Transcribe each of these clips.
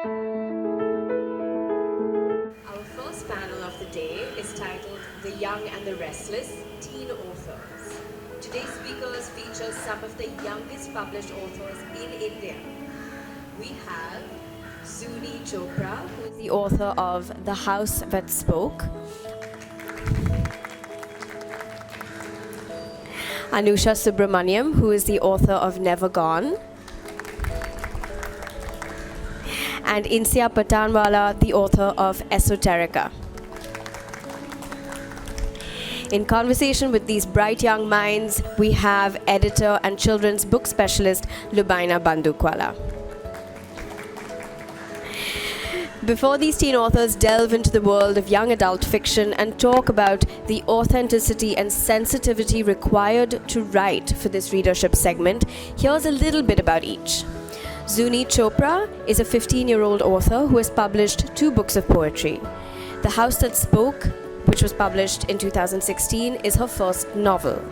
Our first panel of the day is titled The Young and the Restless, Teen Authors. Today's speakers feature some of the youngest published authors in India. We have Zuni Chopra, who is the author of The House That Spoke. Anusha Subramaniam, who is the author of Never Gone. And Insia Patanwala, the author of Esoterica. In conversation with these bright young minds, we have editor and children's book specialist Lubaina Bandukwala. Before these teen authors delve into the world of young adult fiction and talk about the authenticity and sensitivity required to write for this readership segment, here's a little bit about each. Zuni Chopra is a 15-year-old author who has published 2 books of poetry. The House That Spoke, which was published in 2016, is her first novel.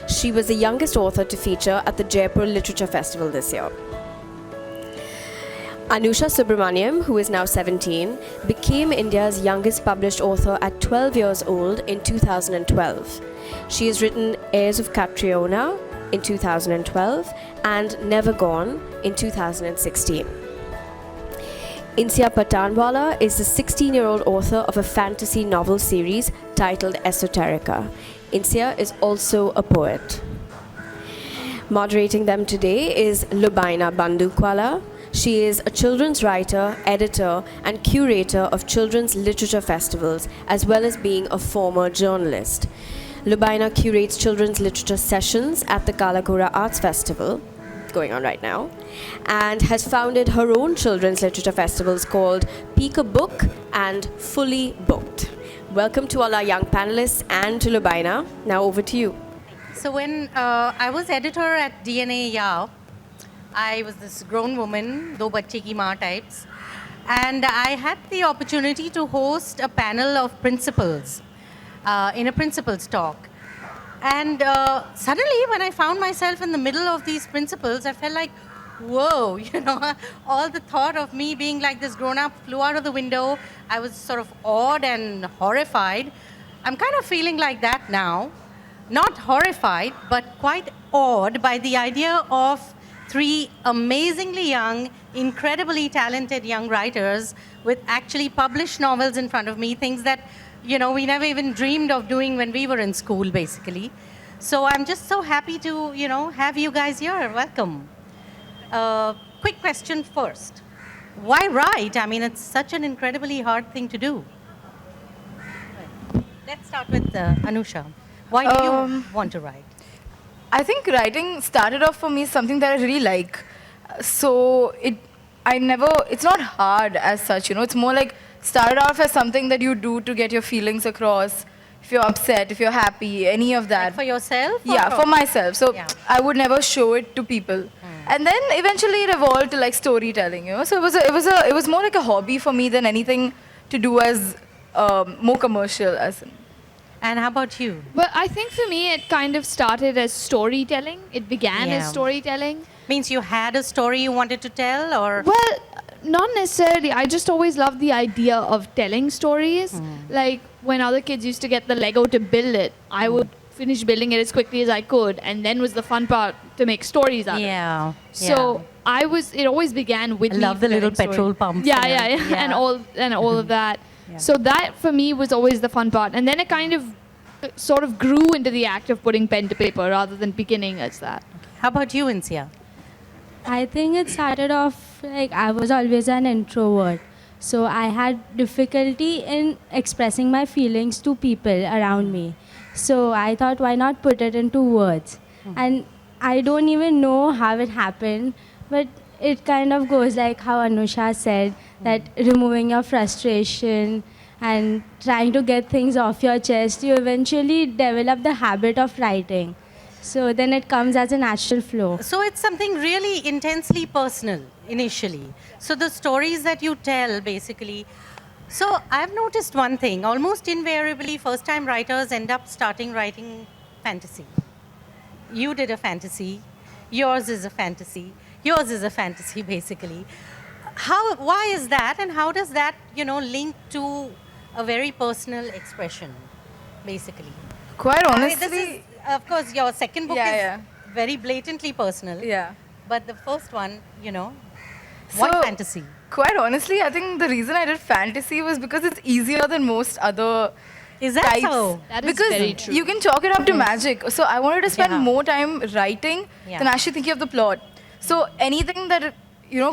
She was the youngest author to feature at the Jaipur Literature Festival this year. Anusha Subramaniam, who is now 17, became India's youngest published author at 12 years old in 2012. She has written Heirs of Catriona in 2012 and Never Gone in 2016. Insia Patanwala is the 16-year-old author of a fantasy novel series titled Esoterica. Insia is also a poet. Moderating them today is Lubaina Bandukwala. She is a children's writer, editor, and curator of children's literature festivals, as well as being a former journalist. Lubaina curates children's literature sessions at the Kalakura Arts Festival, going on right now, and has founded her own children's literature festivals called Peek a Book and Fully Booked. Welcome to all our young panelists and to Lubaina. Now over to you. So when I was editor at DNA Yao, I was this grown woman, do bachche ki maa types, and I had the opportunity to host a panel of principals in a principal's talk. And suddenly, when I found myself in the middle of these principals, I felt like, whoa, all the thought of me being like this grown-up flew out of the window. I was sort of awed and horrified. I'm kind of feeling like that now. Not horrified, but quite awed by the idea of 3 amazingly young, incredibly talented young writers with actually published novels in front of me, things that we never even dreamed of doing when we were in school, basically. So I'm just so happy to, have you guys here. Welcome. Quick question first. Why write? I mean, it's such an incredibly hard thing to do. Let's start with Anusha. Why do you want to write? I think writing started off for me something that I really like. So it's not hard as such, It's more like started off as something that you do to get your feelings across. If you're upset, if you're happy, any of that. Like for yourself? Yeah, for myself. So I would never show it to people. And then eventually it evolved to like storytelling, So it was more like a hobby for me than anything to do as more commercial as. And how about you? Well, I think for me it kind of started as storytelling. It began as storytelling. Means you had a story you wanted to tell, or? Well, not necessarily. I just always loved the idea of telling stories. Like when other kids used to get the Lego to build it, I would finish building it as quickly as I could, and then was the fun part to make stories out of it. So it always began with me. I love the little petrol pumps. Yeah, and all of that. So that for me was always the fun part, and then it kind of sort of grew into the act of putting pen to paper rather than beginning as that. How about you, Insia? I think it started off like I was always an introvert. So I had difficulty in expressing my feelings to people around me. So I thought, why not put it into words? And I don't even know how it happened, but it kind of goes like how Anusha said, that removing your frustration and trying to get things off your chest, you eventually develop the habit of writing. So then it comes as a natural flow. So it's something really intensely personal initially. So the stories that you tell, basically. So I've noticed one thing. Almost invariably, first-time writers end up starting writing fantasy. You did a fantasy. Yours is a fantasy. Yours is a fantasy, basically. why is that, and how does that, link to a very personal expression, basically? Quite I mean, this honestly, is, of course, your second book Yeah, is very blatantly personal. yeah. But the first one, So- why fantasy? Quite honestly, I think the reason I did fantasy was because it's easier than most other Is that types. so? That is Because very true. you can chalk it up to magic. So I wanted to spend Yeah. more time writing Yeah. than actually thinking of the plot. So anything that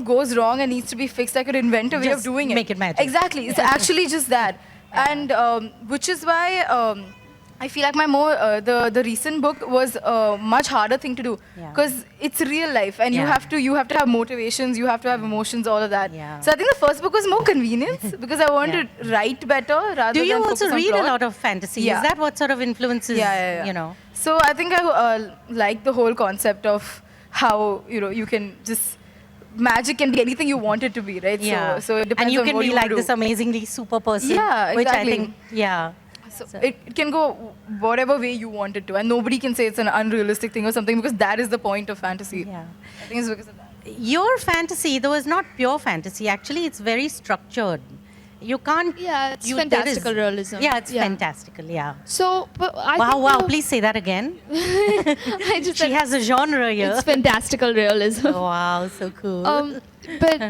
goes wrong and needs to be fixed, I could invent a way of Just doing it. make it magic. Exactly. It's actually just that, and which is why I feel like the recent book was a much harder thing to do Yeah. because it's real life and you Yeah. have to have motivations, you have to have emotions, all of that. Yeah. So I think the first book was more convenience because I wanted to write better rather Do you than also focus on read a plot. lot of fantasy? Yeah. Is that what sort of influences, Yeah. So I think I like the whole concept of how you can just magic can be anything you want it to be, right? Yeah. So it depends and you on can what be you like want to this do. amazingly super person. Yeah, Which I exactly. think, yeah. So it can go whatever way you want it to, and nobody can say it's an unrealistic thing or something because that is the point of fantasy. Yeah. I think it's because of that. Your fantasy, though, is not pure fantasy. Actually, it's very structured. You can't. Yeah, it's there fantastical realism. Yeah, it's Yeah. fantastical. Yeah. So, but I Wow, think wow! the- Please say that again. I just She said has a genre here. it's fantastical realism. Wow, so cool. But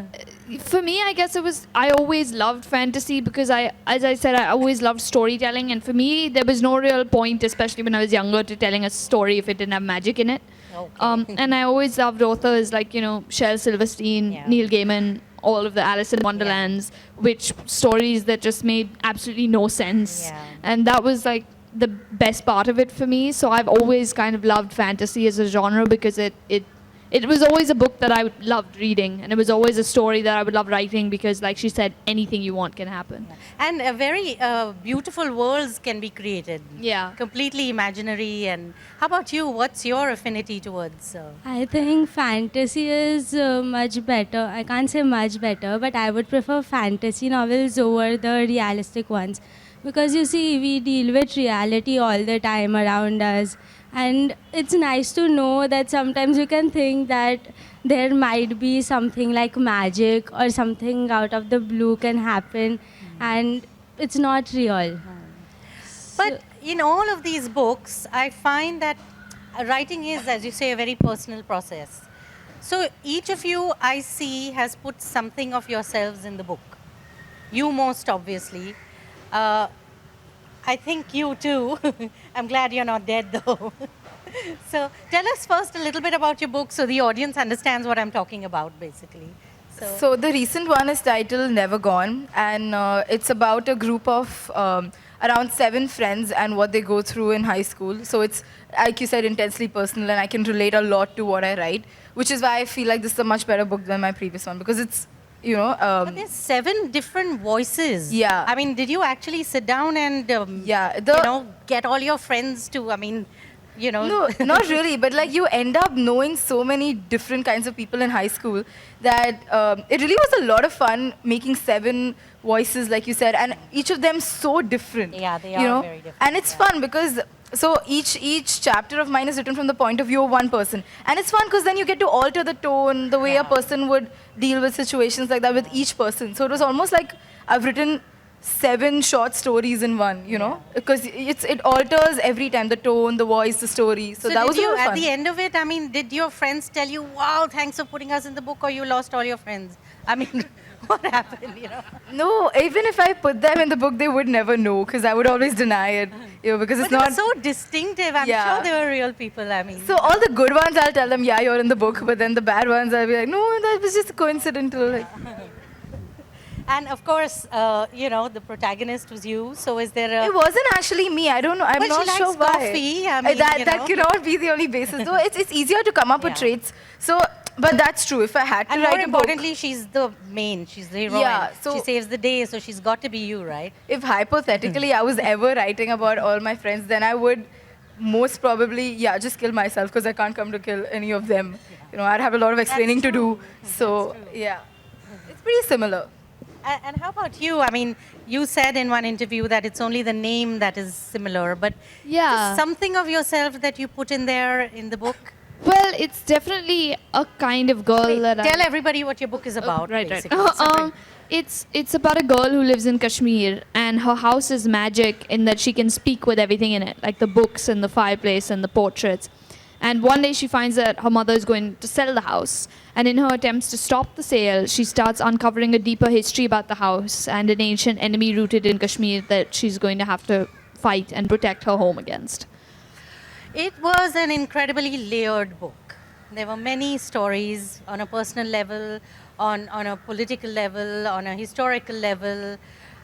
for me, I guess I always loved fantasy because as I said, I always loved storytelling. And for me, there was no real point, especially when I was younger, to telling a story if it didn't have magic in it. Okay. And I always loved authors like, Shel Silverstein, Yeah. Neil Gaiman, all of the Alice in Wonderlands, which stories that just made absolutely no sense. Yeah. And that was like the best part of it for me. So I've always kind of loved fantasy as a genre because it was always a book that I loved reading, and it was always a story that I would love writing because, like she said, anything you want can happen. And very beautiful worlds can be created. Yeah. Completely imaginary. And how about you? What's your affinity towards? I think fantasy is much better. I can't say much better, but I would prefer fantasy novels over the realistic ones. Because you see, we deal with reality all the time around us. And it's nice to know that sometimes you can think that there might be something like magic or something out of the blue can happen. And it's not real. But in all of these books, I find that writing is, as you say, a very personal process. So each of you, I see, has put something of yourselves in the book. You most obviously. I think you too. I'm glad you're not dead though. So tell us first a little bit about your book so the audience understands what I'm talking about, basically. So the recent one is titled Never Gone, and it's about a group of around 7 friends and what they go through in high school. So it's, like you said, intensely personal, and I can relate a lot to what I write, which is why I feel like this is a much better book than my previous one, because it's, But there's 7 different voices. Yeah. I mean, did you actually sit down and, Yeah, get all your friends to, No, not really. But like you end up knowing so many different kinds of people in high school that it really was a lot of fun making 7 voices, like you said, and each of them so different. Yeah, they are very different, And it's fun because so each chapter of mine is written from the point of view of one person, and it's fun because then you get to alter the tone, the way a person would deal with situations like that with each person. So it was almost like I've written 7 short stories in one, because it alters every time, the tone, the voice, the story. So that was did you, a lot of at fun. the end of it, I mean, did your friends tell you, wow, thanks for putting us in the book, or you lost all your friends? I mean, what happened, No, even if I put them in the book, they would never know because I would always deny it, because it's But not. they were so distinctive. I'm Yeah. sure they were real people, I mean. So all the good ones, I'll tell them, yeah, you're in the book, but then the bad ones, I'll be like, no, that was just coincidental. Like. And of course, the protagonist was you. So is there a... It wasn't actually me. I don't know. I'm Well, not she sure likes why. coffee. I mean, that cannot be the only basis. Though it's easier to come up with Yeah. traits. So, but that's true. If I had to And write more a book, importantly, she's the main. She's the heroine. Yeah, so- she saves the day, so she's got to be you, right? if hypothetically I was ever writing about all my friends, then I would most probably, just kill myself because I can't come to kill any of them. I'd have a lot of explaining to do. So, yeah, it's pretty similar. And how about you? I mean, you said in one interview that it's only the name that is similar, but Yeah. is something of yourself that you put in there in the book? Well, it's definitely a kind of girl that Tell everybody what your book is about. Right. basically. So It's about a girl who lives in Kashmir, and her house is magic in that she can speak with everything in it, like the books and the fireplace and the portraits. And one day she finds that her mother is going to sell the house, and in her attempts to stop the sale, she starts uncovering a deeper history about the house and an ancient enemy rooted in Kashmir that she's going to have to fight and protect her home against. It was an incredibly layered book. There were many stories on a personal level, on a political level, on a historical level.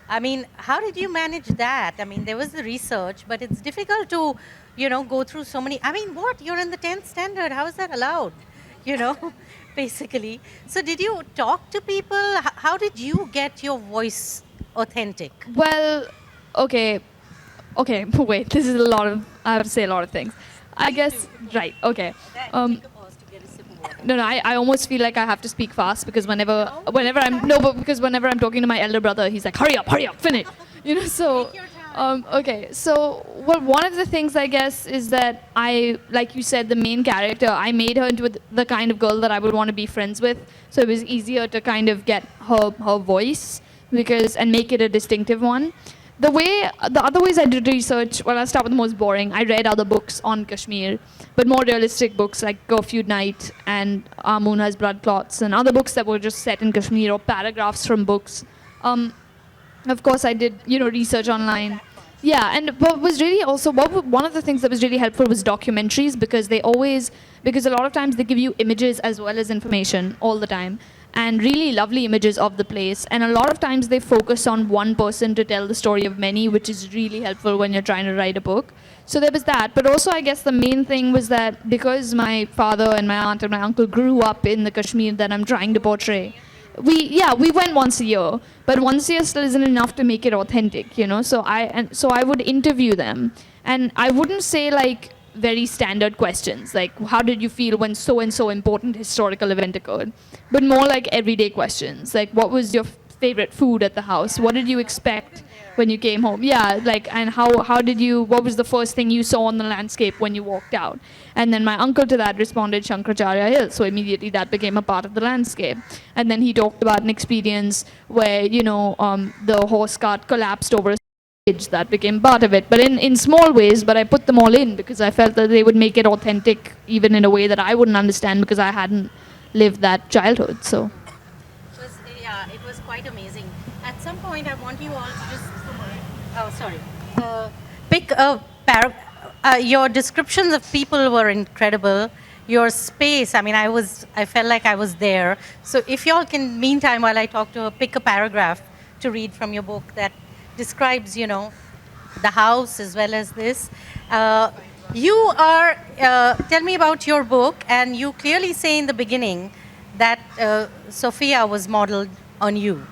I mean, how did you manage that? I mean, there was the research, but it's difficult to, go through so many. I mean, what? You're in the 10th standard. How is that allowed? Basically. So did you talk to people? How did you get your voice authentic? Well, okay, wait, this is a lot of, I have to say a lot of things. I guess, right, okay. No, I almost feel like I have to speak fast because whenever I'm talking to my elder brother, he's like, hurry up, finish. So, okay. So, well, one of the things I guess is that like you said, the main character, I made her into the kind of girl that I would want to be friends with. So it was easier to kind of get her voice and make it a distinctive one. The other ways I did research, well, I'll start with the most boring. I read other books on Kashmir, but more realistic books like Curfew Night and Our Moon Has Blood Clots and other books that were just set in Kashmir or paragraphs from books. Of course, I did, research online. Yeah, and what was really also, one of the things that was really helpful was documentaries because a lot of times they give you images as well as information all the time. And really lovely images of the place. And a lot of times they focus on one person to tell the story of many, which is really helpful when you're trying to write a book. So there was that. But also, I guess the main thing was that because my father and my aunt and my uncle grew up in the Kashmir that I'm trying to portray, we went once a year, but once a year still isn't enough to make it authentic, So I would interview them, and I wouldn't say like very standard questions like how did you feel when so and so important historical event occurred, but more like everyday questions like what was your favorite food at the house, what did you expect when you came home, and what was the first thing you saw on the landscape when you walked out. And then my uncle to that responded Shankaracharya Hill, so immediately that became a part of the landscape. And then he talked about an experience where the horse cart collapsed over a that became part of it, but in small ways, but I put them all in because I felt that they would make it authentic even in a way that I wouldn't understand because I hadn't lived that childhood. So it was quite amazing. At some point I want you all to just pick a your descriptions of people were incredible. Your space, I mean, I felt like I was there. So if y'all can, meantime, while I talk to her, pick a paragraph to read from your book that describes, the house as well as this. Tell me about your book, and you clearly say in the beginning that Sophia was modeled on you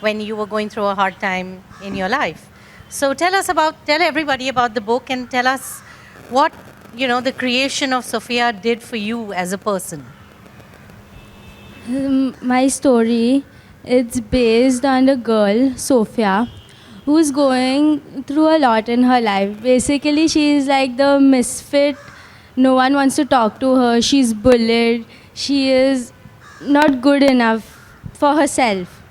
when you were going through a hard time in your life. So tell everybody about the book and tell us what, the creation of Sophia did for you as a person. My story, it's based on a girl, Sophia, who's going through a lot in her life. Basically, she is like the misfit. No one wants to talk to her. She's bullied. She is not good enough for herself.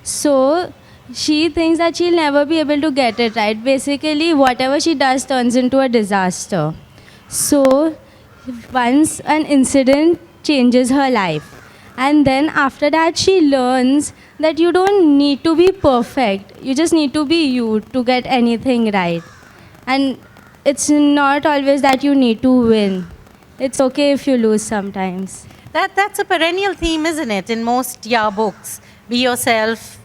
So she thinks that she'll never be able to get it right. Basically, whatever she does turns into a disaster. So once an incident changes her life, and then after that she learns that you don't need to be perfect. You just need to be you to get anything right. And it's not always that you need to win. It's okay if you lose sometimes. That's a perennial theme, isn't it, in most books. Be yourself,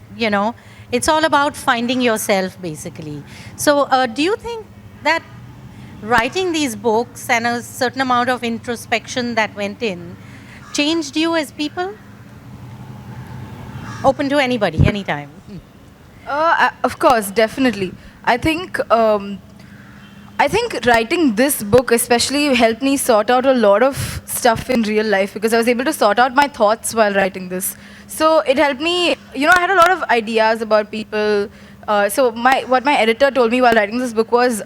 It's all about finding yourself, basically. So do you think that writing these books and a certain amount of introspection that went in changed you as people? Open to anybody, anytime. Of course, definitely. I think writing this book especially helped me sort out a lot of stuff in real life because I was able to sort out my thoughts while writing this. So it helped me, I had a lot of ideas about people. So what my editor told me while writing this book was,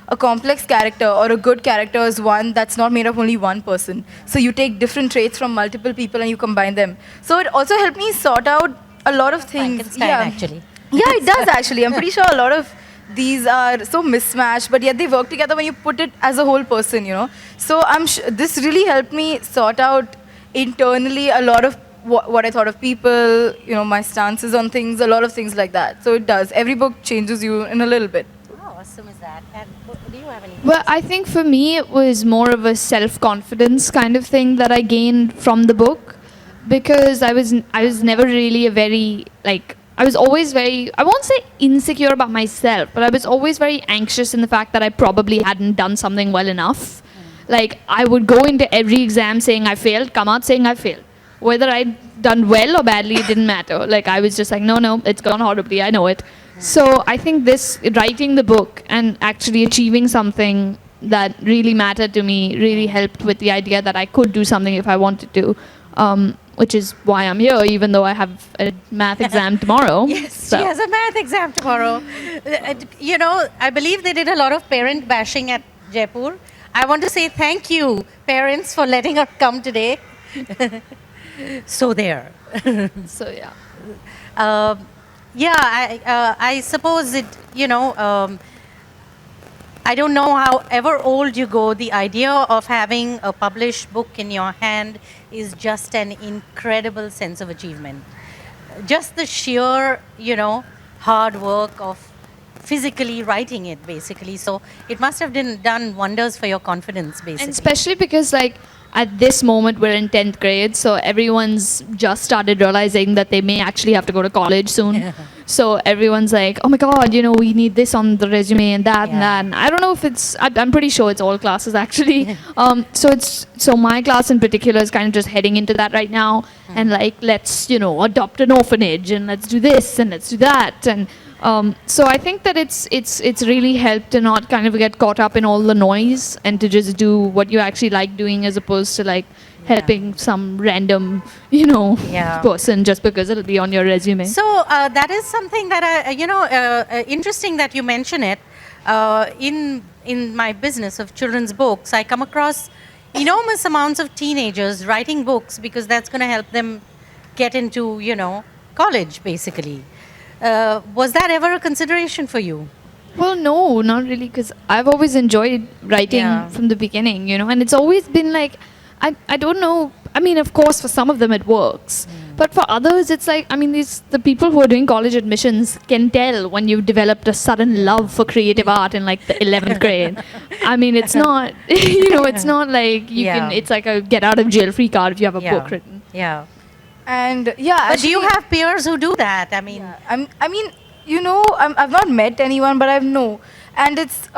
a complex character or a good character is one that's not made of only one person. So you take different traits from multiple people and you combine them. So it also helped me sort out a lot of things. Frankenstein, actually. Yeah, it does actually. I'm pretty sure a lot of these are so mismatched, but yet they work together when you put it as a whole person, So this really helped me sort out internally a lot of what I thought of people, my stances on things, a lot of things like that. So it does. Every book changes you in a little bit. How awesome is that? And do you have any? Well, I think for me it was more of a self-confidence kind of thing that I gained from the book, because I was never really I was always very, I won't say insecure about myself, but I was always very anxious in the fact that I probably hadn't done something well enough. Like, I would go into every exam saying I failed, come out saying I failed. Whether I'd done well or badly, it didn't matter. Like, I was just like, no, it's gone horribly, I know it. So I think writing the book and actually achieving something that really mattered to me really helped with the idea that I could do something if I wanted to. Which is why I'm here, even though I have a math exam tomorrow. Yes, she has a math exam tomorrow. I believe they did a lot of parent bashing at Jaipur. I want to say thank you, parents, for letting her come today. So there. So yeah. I suppose it, I don't know, however old you go, the idea of having a published book in your hand is just an incredible sense of achievement. Just the sheer, hard work of physically writing it, basically. So it must have done wonders for your confidence, basically. And especially because, at this moment, we're in 10th grade, so everyone's just started realizing that they may actually have to go to college soon. So everyone's like, oh my God, we need this on the resume and that and that. And I don't know if I'm pretty sure it's all classes actually. So my class in particular is kind of just heading into that right now. And let's, adopt an orphanage and let's do this and let's do that. And so I think that it's really helped to not kind of get caught up in all the noise and to just do what you actually like doing, as opposed to helping some random, person just because it'll be on your resume. So that is something that interesting that you mention it. In my business of children's books, I come across enormous amounts of teenagers writing books because that's going to help them get into, college, basically. Was that ever a consideration for you? Well, no, not really, because I've always enjoyed writing from the beginning, and it's always been I don't know. I mean, of course, for some of them it works. But for others, it's the people who are doing college admissions can tell when you've developed a sudden love for creative art in the 11th grade. I mean, it's not, it's not like it's like a get out of jail free card if you have a book written. Yeah. And but do you have peers who do that? I mean, I've not met anyone, but I know. And it's,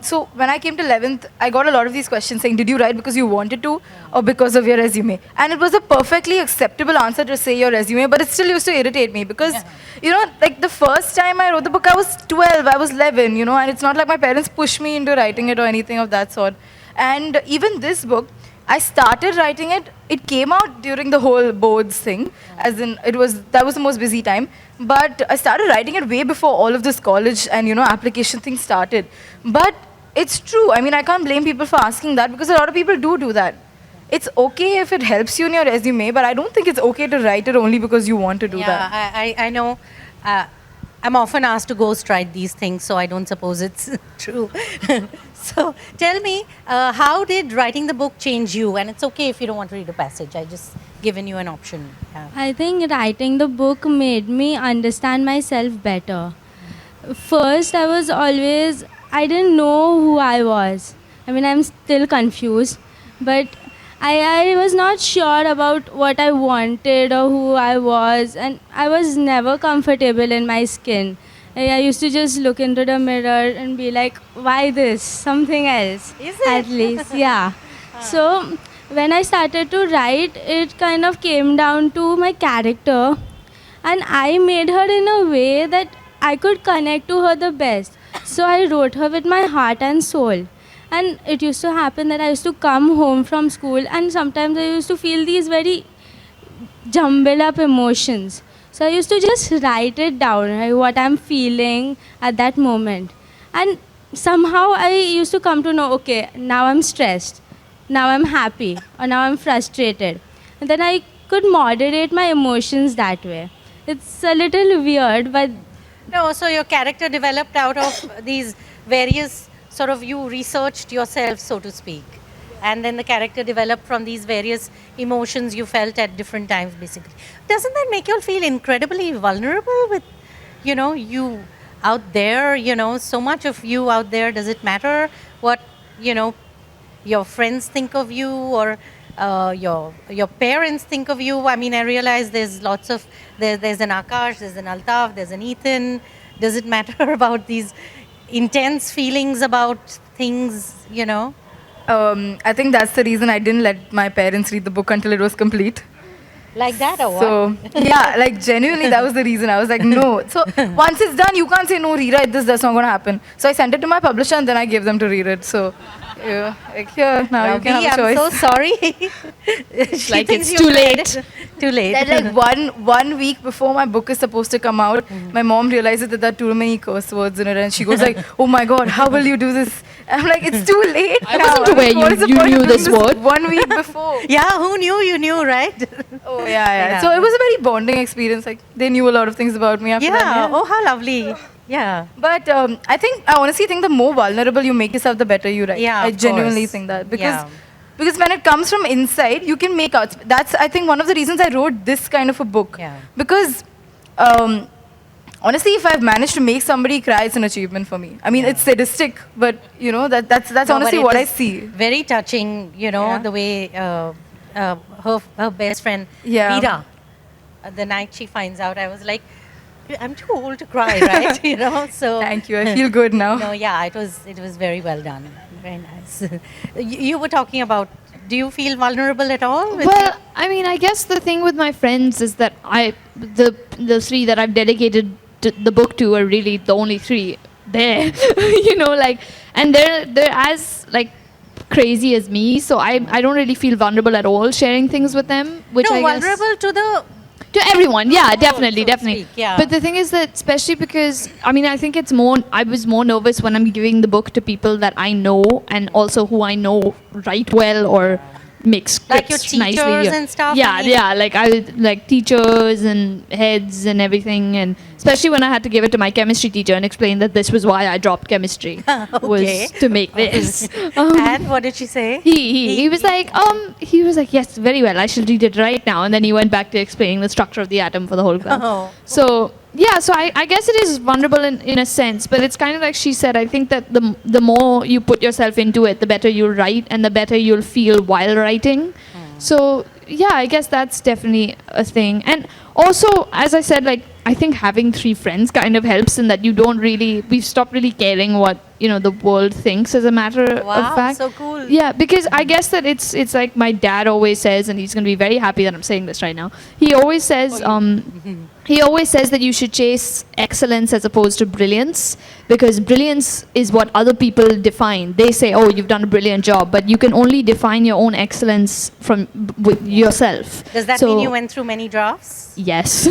so when I came to 11th, I got a lot of these questions saying, did you write because you wanted to or because of your resume? And it was a perfectly acceptable answer to say your resume, but it still used to irritate me because, the first time I wrote the book, I was 12, I was 11, and it's not like my parents pushed me into writing it or anything of that sort. And even this book, I started writing it. It came out during the whole boards thing, as in that was the most busy time. But I started writing it way before all of this college and application thing started. But it's true. I mean, I can't blame people for asking that because a lot of people do that. It's okay if it helps you in your resume, but I don't think it's okay to write it only because you want to do that. I know. I'm often asked to ghostwrite these things, so I don't suppose it's true. So tell me, how did writing the book change you? And it's okay if you don't want to read a passage. I just given you an option. Yeah. I think writing the book made me understand myself better. First, I didn't know who I was. I mean, I'm still confused, but I was not sure about what I wanted or who I was, and I was never comfortable in my skin. I used to just look into the mirror and be like, why this? Something else. Is it? At least, yeah. So when I started to write, it kind of came down to my character, and I made her in a way that I could connect to her the best. So I wrote her with my heart and soul. And it used to happen that I used to come home from school and sometimes I used to feel these very jumbled up emotions. So I used to just write it down, right, what I'm feeling at that moment. And somehow I used to come to know, okay, now I'm stressed, now I'm happy, or now I'm frustrated. And then I could moderate my emotions that way. It's a little weird, but No, so your character developed out of these various sort of, you researched yourself, so to speak. And then the character developed from these various emotions you felt at different times, basically. Doesn't that make you feel incredibly vulnerable with, you out there, so much of you out there? Does it matter what, your friends think of you, or your parents think of you? I mean, I realize there's lots of, there's an Akash, there's an Altaf, there's an Ethan. Does it matter about these intense feelings about things, I think that's the reason I didn't let my parents read the book until it was complete. Like that, or what? So, yeah, like genuinely, that was the reason. I was like, no. So, once it's done, you can't say, no, rewrite this, that's not going to happen. So, I sent it to my publisher and then I gave them to read it. So, yeah, like, here, now you can have a choice. I'm so sorry. Like it's too late. Too late. Then, like one week before my book is supposed to come out, my mom realizes that there are too many curse words in it, and she goes like, "Oh my God, how will you do this?" I'm like, "It's too late." I wasn't aware What is the you point knew of this doing word. 1 week before. Yeah, who knew? You knew, right? Oh yeah. So it was a very bonding experience. Like they knew a lot of things about me after Yeah. that. Oh, how lovely. Yeah. But I honestly think the more vulnerable you make yourself, the better you write. Yeah, I of genuinely course. think that Yeah. because when it comes from inside, you can make out. That's I think one of the reasons I wrote this kind of a book. Yeah. Because honestly, if I've managed to make somebody cry, it's an achievement for me. I mean, it's sadistic, but that's No, but honestly it what I was see. Very touching, Yeah. the way her best friend, Yeah. Veera, the night she finds out, I was like, I'm too old to cry, right? So Thank you. I feel good now. No, yeah, it was very well done. Very nice. You were talking about, do you feel vulnerable at all? Well, I mean, I guess the thing with my friends is that the three that I've dedicated the book to are really the only three there, and they're as crazy as me, so I don't really feel vulnerable at all sharing things with them, which no, I guess vulnerable to everyone, yeah, world, definitely, so to definitely. speak, yeah. But the thing is that, especially because, I mean, I think I was more nervous when I'm giving the book to people that I know and also who I know write well or make Like your scripts nicely. teachers and stuff, Yeah, I mean? like teachers and heads and everything, and especially when I had to give it to my chemistry teacher and explain that this was why I dropped chemistry, Okay. was to make this. And what did she say? He was like, yes, very well, I shall read it right now. And then he went back to explaining the structure of the atom for the whole class. Oh. So, yeah, so I guess it is vulnerable in a sense, but it's kind of like she said, I think that the more you put yourself into it, the better you'll write and the better you'll feel while writing. So, yeah, I guess that's definitely a thing. And also, as I said, I think having three friends kind of helps in that we've stopped really caring what, the world thinks as a matter Wow, of fact. so cool. Yeah, because I guess that it's like my dad always says, and he's going to be very happy that I'm saying this right now. He always says, that you should chase excellence as opposed to brilliance, because brilliance is what other people define. They say, oh, you've done a brilliant job, but you can only define your own excellence with yourself. Does that mean you went through many drafts? Yes.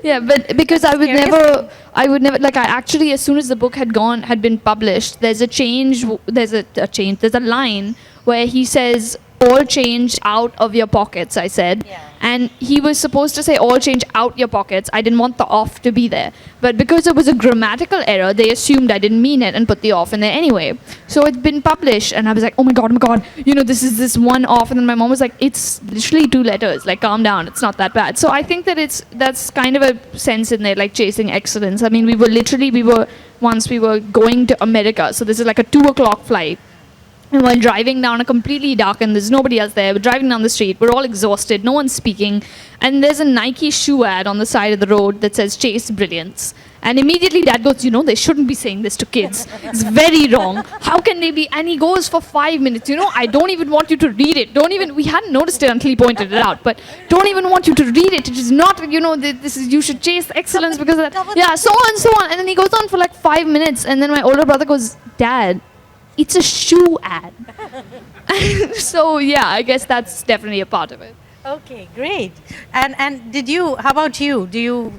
Yeah, but because I would never, I actually, as soon as the book had been published, there's a line where he says, all change out of your pockets, I said. Yeah. And he was supposed to say, all change out your pockets. I didn't want the off to be there. But because it was a grammatical error, they assumed I didn't mean it and put the off in there anyway. So it's been published, and I was like, oh my God, this is this one off. And then my mom was like, it's literally 2 letters. Calm down. It's not that bad. So I think that that's kind of a sense in there, chasing excellence. I mean, we were going to America. So this is like a 2 o'clock flight. And while driving down a completely darkened, there's nobody else there. We're driving down the street. We're all exhausted. No one's speaking. And there's a Nike shoe ad on the side of the road that says, chase brilliance. And immediately Dad goes, they shouldn't be saying this to kids. It's very wrong. How can they be? And he goes for 5 minutes. I don't even want you to read it. We hadn't noticed it until he pointed it out. But don't even want you to read it. It is not, this is, you should chase excellence because of that. Yeah, so on and so on. And then he goes on for 5 minutes. And then my older brother goes, Dad, it's a shoe ad. So yeah, I guess that's definitely a part of it. Okay, great. And how about you? Do you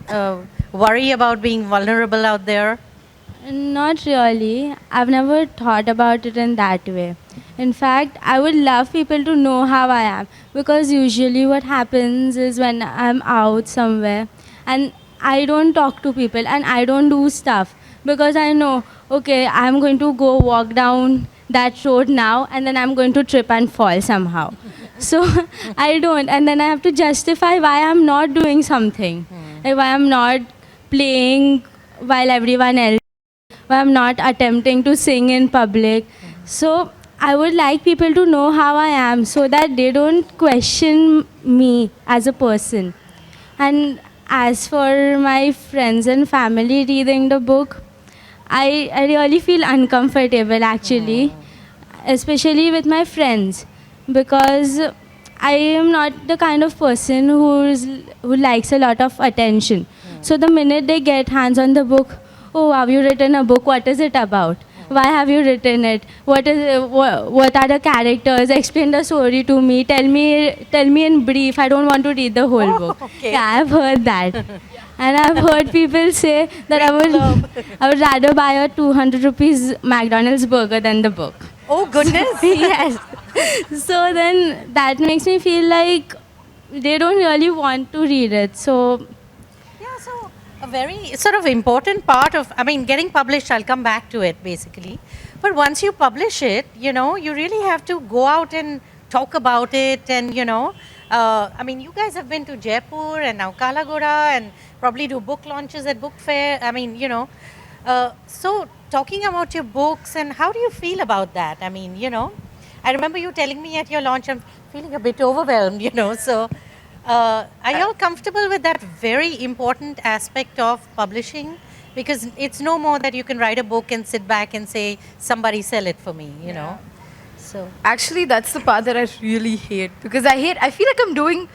worry about being vulnerable out there? Not really. I've never thought about it in that way. In fact, I would love people to know how I am, because usually what happens is when I'm out somewhere and I don't talk to people and I don't do stuff because I know, okay, I'm going to go walk down that road now and then I'm going to trip and fall somehow. So I don't, and then I have to justify why I'm not doing something, like why I'm not playing while everyone else, why I'm not attempting to sing in public. So I would like people to know how I am so that they don't question me as a person. And as for my friends and family reading the book, I really feel uncomfortable actually, especially with my friends, because I am not the kind of person who likes a lot of attention. So the minute they get hands on the book, oh, have you written a book? What is it about? Why have you written it? What are the characters? Explain the story to me. Tell me in brief. I don't want to read the whole book. okay. Yeah, I've heard that. And I've heard people say that I would rather buy a 200 rupees McDonald's burger than the book. Oh, goodness. Yes. So then that makes me feel like they don't really want to read it. So Yeah, so a very sort of important part of, I mean, getting published, I'll come back to it basically. But once you publish it, you know, you really have to go out and talk about it. And, you know, I mean, you guys have been to Jaipur and now Kalagoda and probably do book launches at book fair. I mean, you know, so talking about your books and how do you feel about that? I mean, you know, I remember you telling me at your launch, I'm feeling a bit overwhelmed, you know, so are you all comfortable with that very important aspect of publishing? Because it's no more that you can write a book and sit back and say, somebody sell it for me, you know. So Actually, that's the part that I really hate, because I feel like I'm doing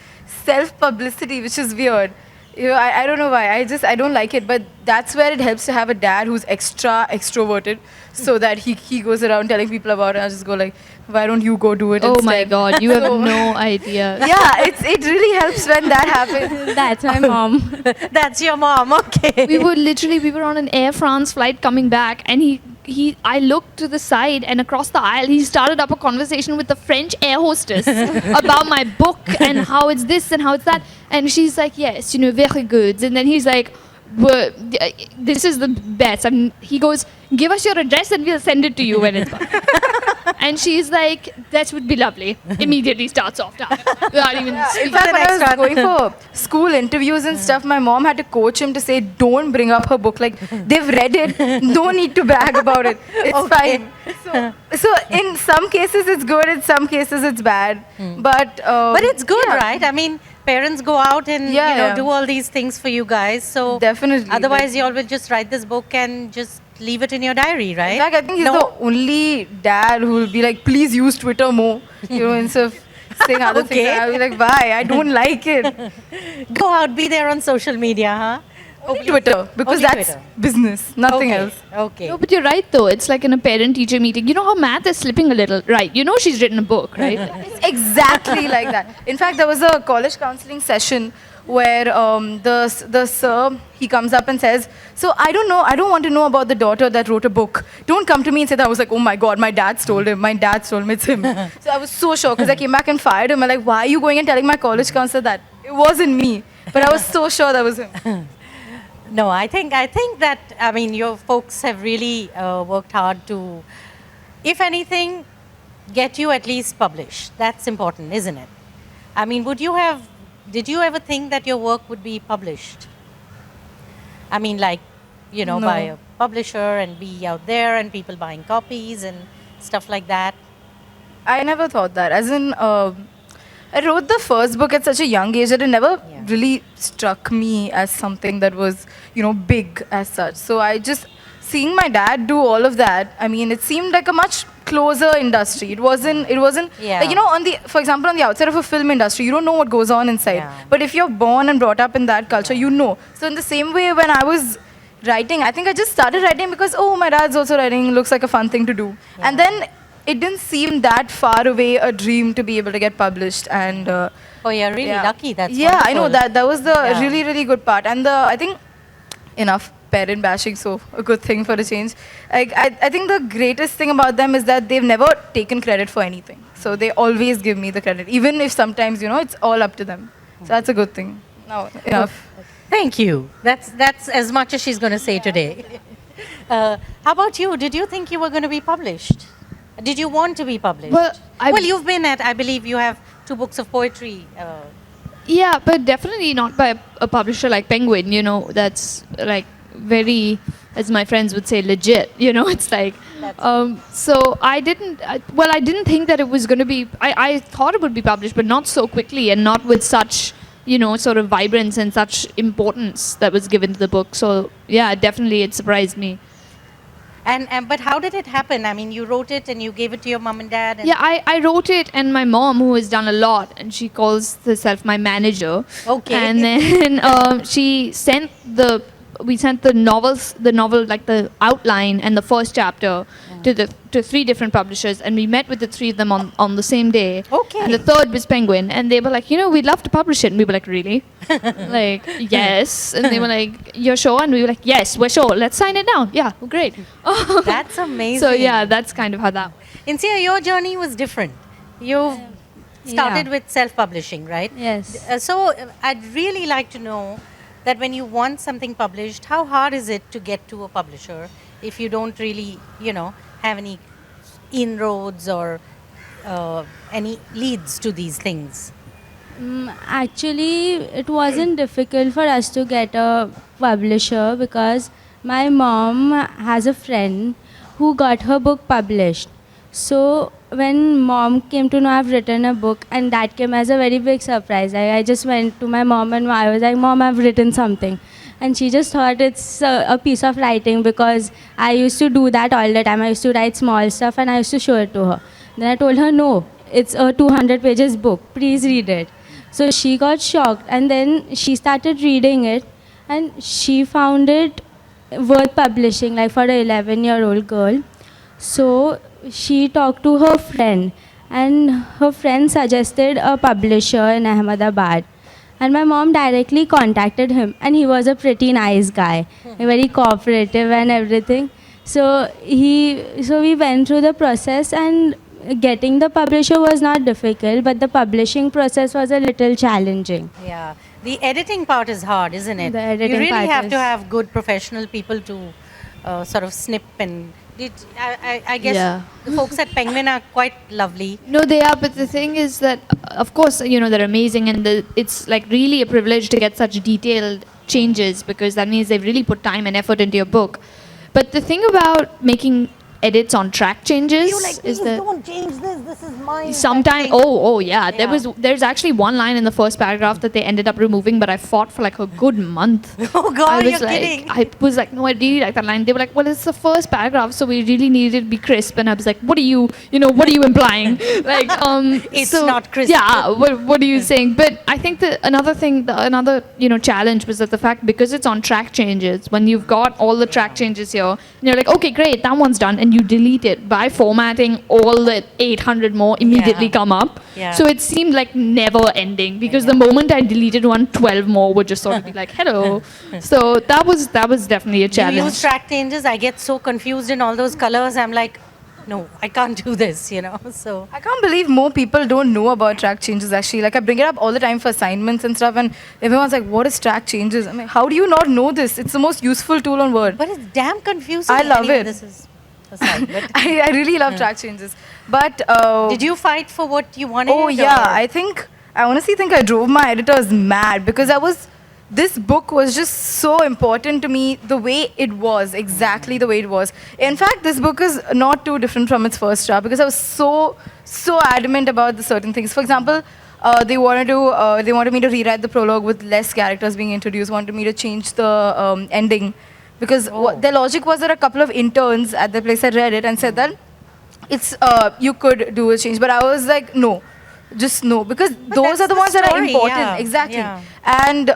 self-publicity, which is weird. You know, I don't know why. I don't like it, but that's where it helps to have a dad who's extra extroverted, so that he goes around telling people about it. I just go like, why don't you go do it Oh instead? my God, you have no idea. Yeah, it really helps when that happens. that's my mom. that's your mom, okay. We were on an Air France flight coming back, and I looked to the side, and across the aisle he started up a conversation with the French air hostess about my book and how it's this and how it's that, and she's like, yes, you know, very good. And then he's like, well, this is the best. He goes, give us your address and we'll send it to you when it's done. And she's like, that would be lovely. Immediately starts off talking. Without even In speaking. fact, when I was next one. going for school interviews and stuff, my mom had to coach him to say, don't bring up her book. Like, they've read it, no need to brag about it. It's fine. So in some cases it's good, in some cases it's bad. But it's good, yeah, right? I mean, parents go out and Yeah, you know yeah. do all these things for you guys. So Definitely. otherwise, you all will just write this book and just leave it in your diary, right? In fact, I think he's the only dad who will be like, please use Twitter more, you know, instead of saying other Okay. things. I'll be like, why? I don't like it. Go out, be there on social media, huh? Only Twitter, because Only that's Twitter. business, nothing Okay, else. Okay. No, but you're right though. It's like in a parent-teacher meeting. You know how math is slipping a little, right? You know she's written a book, right? It's exactly like that. In fact, there was a college counseling session where the sir, he comes up and says, so I don't want to know about the daughter that wrote a book. Don't come to me and say that. I was like, oh my God, my dad stole him. My dad stole him. It's him. So I was so shocked because I came back and fired him. I'm like, why are you going and telling my college counselor that? It wasn't me. But I was so sure that was him. No, I think that, I mean, your folks have really worked hard to, if anything, get you at least published. That's important, isn't it? I mean, did you ever think that your work would be published? I mean, like, you know, No. by a publisher and be out there and people buying copies and stuff like that? I never thought that. As in, I wrote the first book at such a young age that it never Yeah. really struck me as something that was, you know, big as such. So I just, seeing my dad do all of that, I mean, it seemed like a much closer industry. It wasn't, Yeah. like, you know, for example, on the outside of a film industry, you don't know what goes on inside. Yeah. But if you're born and brought up in that culture, you know. So in the same way, when I was writing, I think I just started writing because, oh, my dad's also writing, looks like a fun thing to do. Yeah. And then it didn't seem that far away a dream to be able to get published. And Oh, you're really yeah. lucky. That's yeah, I know wonderful. that was the Yeah. really, really good part. And I think enough. parent bashing, so a good thing for a change. Like, I think the greatest thing about them is that they've never taken credit for anything. So they always give me the credit, even if sometimes, it's all up to them. So that's a good thing. Now, enough. Thank you. That's as much as she's going to say today. How about you? Did you think you were going to be published? Did you want to be published? Well, You've been I believe you have 2 books of poetry. Yeah, but definitely not by a publisher like Penguin, that's like very, as my friends would say, legit, it's like, so I didn't think that it was going to be, I thought it would be published, but not so quickly and not with such, sort of vibrance and such importance that was given to the book. So yeah, definitely it surprised me. But how did it happen? I mean, you wrote it and you gave it to your mom and dad? Yeah, I wrote it, and my mom, who has done a lot, and she calls herself my manager. Okay. And then we sent the novel, like the outline and the first chapter to 3 different publishers, and we met with the 3 of them on the same day. Okay. And the third was Penguin, and they were like, we'd love to publish it. And we were like, really? Like, yes. And they were like, you're sure? And we were like, yes, we're sure. Let's sign it now. Yeah, great. That's amazing. So yeah, that's kind of how that. Insia, your journey was different. You started Yeah. with self-publishing, right? Yes. So I'd really like to know that when you want something published, how hard is it to get to a publisher if you don't really, have any inroads or any leads to these things? Actually, it wasn't difficult for us to get a publisher because my mom has a friend who got her book published. So when mom came to know I've written a book, and that came as a very big surprise. I just went to my mom and I was like, Mom, I've written something. And she just thought it's a piece of writing because I used to do that all the time. I used to write small stuff and I used to show it to her. Then I told her, no, it's a 200 pages book. Please read it. So she got shocked, and then she started reading it, and she found it worth publishing, like for an 11-year-old girl. So she talked to her friend, and her friend suggested a publisher in Ahmedabad. And my mom directly contacted him, and he was a pretty nice guy, very cooperative and everything. So we went through the process, and getting the publisher was not difficult, but the publishing process was a little challenging. Yeah. The editing part is hard, isn't it? The editing you really part have is- to have good professional people to sort of snip and... I guess Yeah. the folks at Penguin are quite lovely. No, they are, but the thing is that, of course, they're amazing, and it's like really a privilege to get such detailed changes because that means they've really put time and effort into your book. But the thing about making edits on track changes is that don't change this is mine. sometimes yeah, there's actually one line in the first paragraph that they ended up removing, but I fought for like a good month. Oh God, I was you're like, kidding. I was like, no, I really like that line. They were like, well, it's the first paragraph, so we really needed it to be crisp. And I was like, what are you implying? Like, It's so, not crisp. Yeah, what are you saying? But I think that another challenge was that the fact, because it's on track changes, when you've got all the track changes here, and you're like, okay, great, that one's done, and you delete it by formatting, all the 800 more immediately Yeah. come up. Yeah. So it seemed like never ending because the moment I deleted one, 12 more would just sort of be like, hello. So that was definitely a You challenge. use track changes. I get so confused in all those colors. I'm like, no, I can't do this, So I can't believe more people don't know about track changes actually. Like I bring it up all the time for assignments and stuff, and everyone's like, what is track changes? I mean, how do you not know this? It's the most useful tool on Word. but it's damn confusing. I love Anyway, it. This is aside, but I really love track changes. But did you fight for what you wanted? oh yeah, I honestly think I drove my editors mad because this book was just so important to me the way it was, exactly the way it was. In fact, this book is not too different from its first draft because I was so adamant about the certain things. For example, they wanted me to rewrite the prologue with less characters being introduced, wanted me to change the ending. Because their logic was that a couple of interns at the place had read it and said that it's you could do a change. But I was like, no. Just no, because those that's are the the ones that are story, important. yeah, Exactly. yeah. And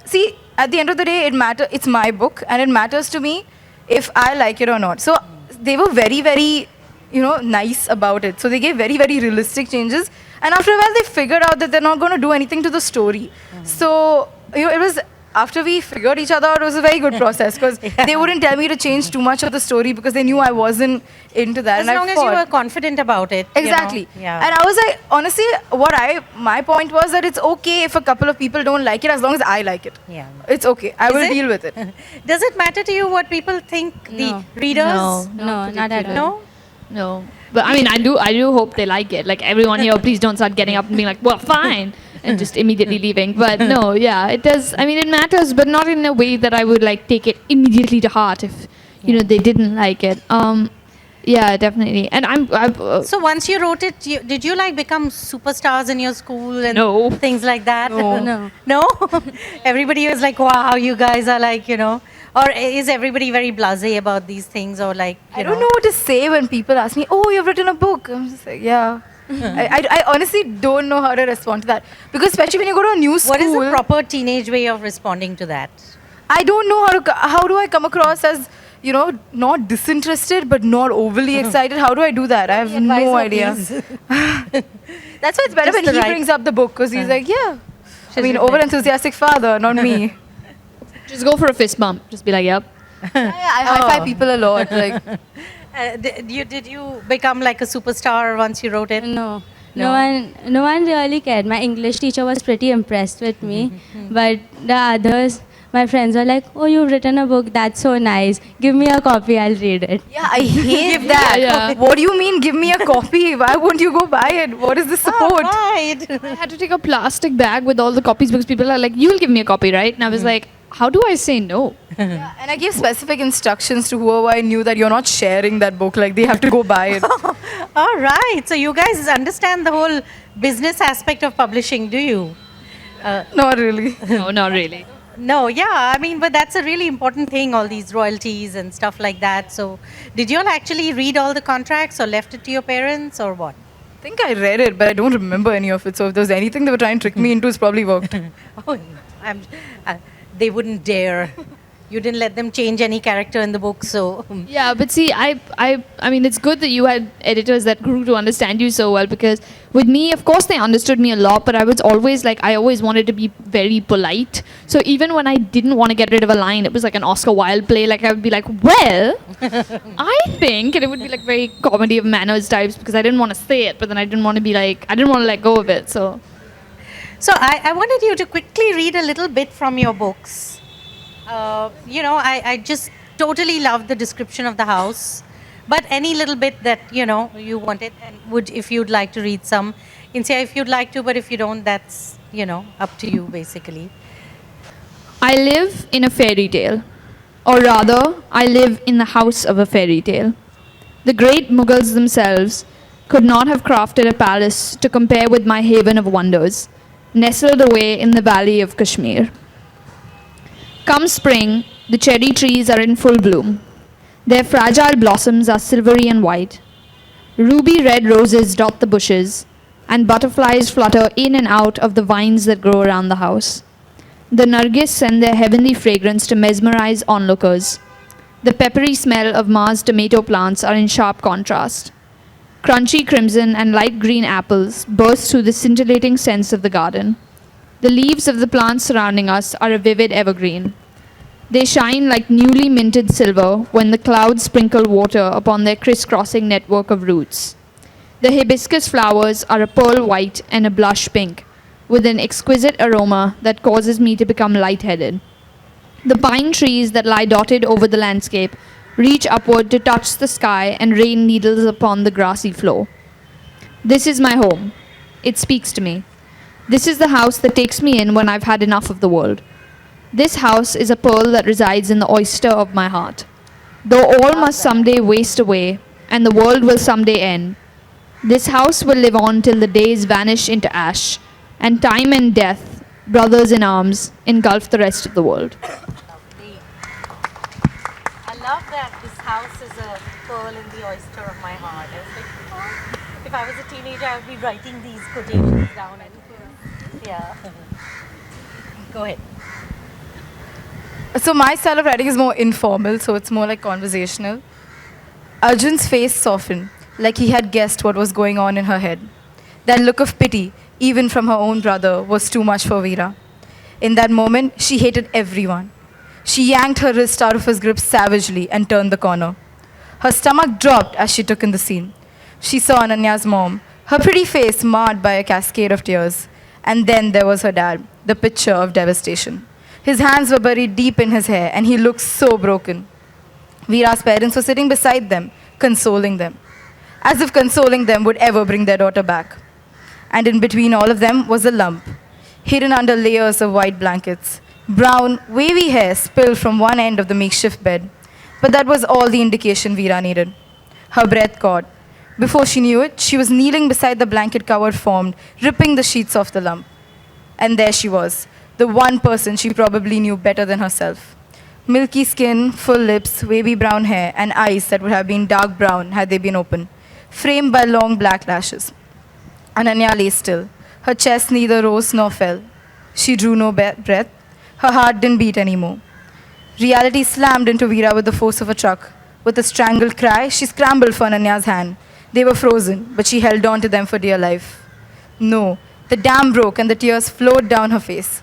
see, at the end of the day, it's my book, and it matters to me if I like it or not. So they were very, very, nice about it. So they gave very, very realistic changes. And after a while, they figured out that they're not going to do anything to the story. So it was after we figured each other out, it was a very good process because they wouldn't tell me to change too much of the story because they knew I wasn't into that. As and long I as you fought. were confident about it. you know. Exactly. Yeah. And I was like, honestly, my point was that it's okay if a couple of people don't like it as long as I like it. Yeah. It's okay. I Is will it? deal with it. Does it matter to you what people think, the No. readers? No, not at all. No? No. But I mean, I do hope they like it. Like everyone here, please don't start getting up and being like, well, fine, and just immediately leaving. But no, yeah, it does. I mean, it matters, but not in a way that I would like take it immediately to heart if, you know, they didn't like it. Yeah, definitely. And So once you wrote it, did you like become superstars in your school and No. things like that? No. No? Everybody was like, wow, you guys are like, you know. Or is everybody very blasé about these things or like, I don't know what to say when people ask me, oh, you've written a book. I'm just like, yeah. I honestly don't know how to respond to that. Because especially when you go to a new school. What is the proper teenage way of responding to that? I don't know how do I come across as, you know, not disinterested but not overly excited. How do I do that? I have no Advisor, idea. please. That's why it's better Just when the he right- brings up the book because he's like, yeah. I mean, written over it. enthusiastic father, not me. just go for a fist bump. Just be like, yep. I high five people a lot. Like, Did you become like a superstar once you wrote it? No. No one really cared. My English teacher was pretty impressed with me, but the others, my friends were like, "Oh, you've written a book. That's so nice. Give me a copy. I'll read it." yeah, I hate that. Yeah. What do you mean, give me a copy? Why won't you go buy it? What is the support? Right. I had to take a plastic bag with all the copies because people are like, you'll give me a copy, right? And I was like, how do I say no? Yeah, and I gave specific instructions to whoever I knew that you're not sharing that book. Like, they have to go buy it. All right. So you guys understand the whole business aspect of publishing, do you? Not really. No, not really. No, yeah. I mean, but that's a really important thing, all these royalties and stuff like that. So did you all actually read all the contracts or left it to your parents or what? I think I read it, but I don't remember any of it. So if there was anything they were trying to trick me into, it's probably worked. Oh, they wouldn't dare. You didn't let them change any character in the book, so. Yeah, but see, I mean, it's good that you had editors that grew to understand you so well because with me, of course, they understood me a lot, but I was always like, I always wanted to be very polite. So even when I didn't want to get rid of a line, it was like an Oscar Wilde play. Like I would be like, well, I think, and it would be like very comedy of manners types because I didn't want to say it, but then I didn't want to be like, I didn't want to let go of it. So I wanted you to quickly read a little bit from your books. You know, I just totally love the description of the house. But any little bit that, you know, you wanted, and if you'd like to read some, you can say if you'd like to, but if you don't, that's, you know, up to you, basically. I live in a fairy tale. Or rather, I live in the house of a fairy tale. The great Mughals themselves could not have crafted a palace to compare with my haven of wonders, nestled away in the valley of Kashmir. Come spring, the cherry trees are in full bloom. Their fragile blossoms are silvery and white. Ruby red roses dot the bushes, and butterflies flutter in and out of the vines that grow around the house. The nargis send their heavenly fragrance to mesmerize onlookers. The peppery smell of Ma's tomato plants are in sharp contrast. Crunchy crimson and light green apples burst through the scintillating scents of the garden. The leaves of the plants surrounding us are a vivid evergreen. They shine like newly minted silver when the clouds sprinkle water upon their crisscrossing network of roots. The hibiscus flowers are a pearl white and a blush pink, with an exquisite aroma that causes me to become lightheaded. The pine trees that lie dotted over the landscape reach upward to touch the sky and rain needles upon the grassy floor. This is my home. It speaks to me. This is the house that takes me in when I've had enough of the world. This house is a pearl that resides in the oyster of my heart. Though all must someday waste away, and the world will someday end, this house will live on till the days vanish into ash, and time and death, brothers in arms, engulf the rest of the world. I love that this house is a pearl in the oyster of my heart. I was like, oh, if I was a teenager, I would be writing these quotations down. And yeah. Go ahead. So my style of writing is more informal, so it's more like conversational. Arjun's face softened, like he had guessed what was going on in her head. That look of pity, even from her own brother, was too much for Veera. In that moment, she hated everyone. She yanked her wrist out of his grip savagely and turned the corner. Her stomach dropped as she took in the scene. She saw Ananya's mom, her pretty face marred by a cascade of tears. And then there was her dad, the picture of devastation. His hands were buried deep in his hair, and he looked so broken. Veera's parents were sitting beside them, consoling them, as if consoling them would ever bring their daughter back. And in between all of them was a lump, hidden under layers of white blankets. Brown, wavy hair spilled from one end of the makeshift bed. But that was all the indication Veera needed. Her breath caught. Before she knew it, she was kneeling beside the blanket cover formed, ripping the sheets off the lump. And there she was, the one person she probably knew better than herself. Milky skin, full lips, wavy brown hair, and eyes that would have been dark brown had they been open, framed by long black lashes. Ananya lay still. Her chest neither rose nor fell. She drew no breath. Her heart didn't beat anymore. Reality slammed into Veera with the force of a truck. With a strangled cry, she scrambled for Ananya's hand. They were frozen, but she held on to them for dear life. No, the dam broke and the tears flowed down her face.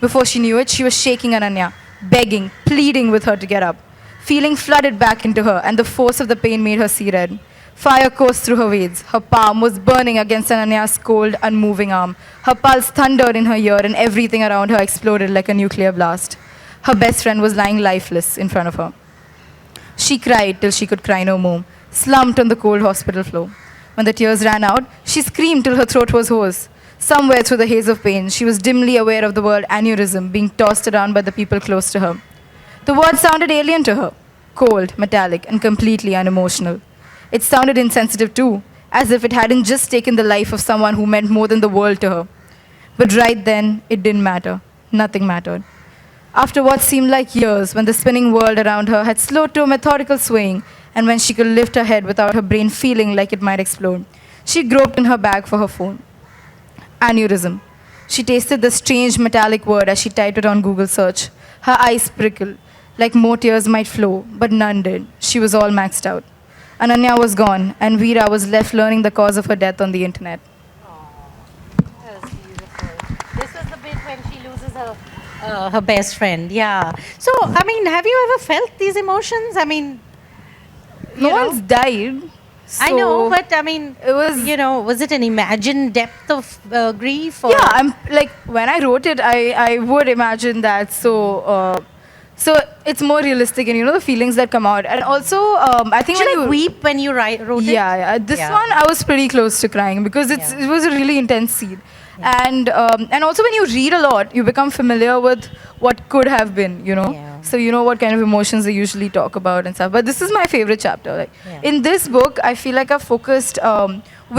Before she knew it, she was shaking Ananya, begging, pleading with her to get up. Feeling flooded back into her, and the force of the pain made her see red. Fire coursed through her veins. Her palm was burning against Ananya's cold, unmoving arm. Her pulse thundered in her ear, and everything around her exploded like a nuclear blast. Her best friend was lying lifeless in front of her. She cried till she could cry no more, slumped on the cold hospital floor. When the tears ran out, she screamed till her throat was hoarse. Somewhere through the haze of pain, she was dimly aware of the word aneurysm being tossed around by the people close to her. The word sounded alien to her, cold, metallic, and completely unemotional. It sounded insensitive too, as if it hadn't just taken the life of someone who meant more than the world to her. But right then, it didn't matter. Nothing mattered. After what seemed like years, when the spinning world around her had slowed to a methodical swaying, and when she could lift her head without her brain feeling like it might explode, she groped in her bag for her phone. Aneurysm. She tasted the strange metallic word as she typed it on Google search. Her eyes prickled, like more tears might flow, but none did. She was all maxed out. Ananya was gone, and Veera was left learning the cause of her death on the internet. That was beautiful. This was the bit when she loses her best friend. Yeah. So, I mean, have you ever felt these emotions? I mean, No you know, one's died. I know, so but I mean, it was. was it an imagined depth of grief? Or? Yeah, I'm like when I wrote it, I would imagine that. So it's more realistic, and the feelings that come out, and also I think Did when you you weep when you wrote it? yeah. This Yeah. one I was pretty close to crying because it was a really intense scene, and also when you read a lot, you become familiar with what could have been, Yeah. So you know what kind of emotions they usually talk about and stuff. But this is my favorite chapter. Like Yeah. in this book, I feel like I've focused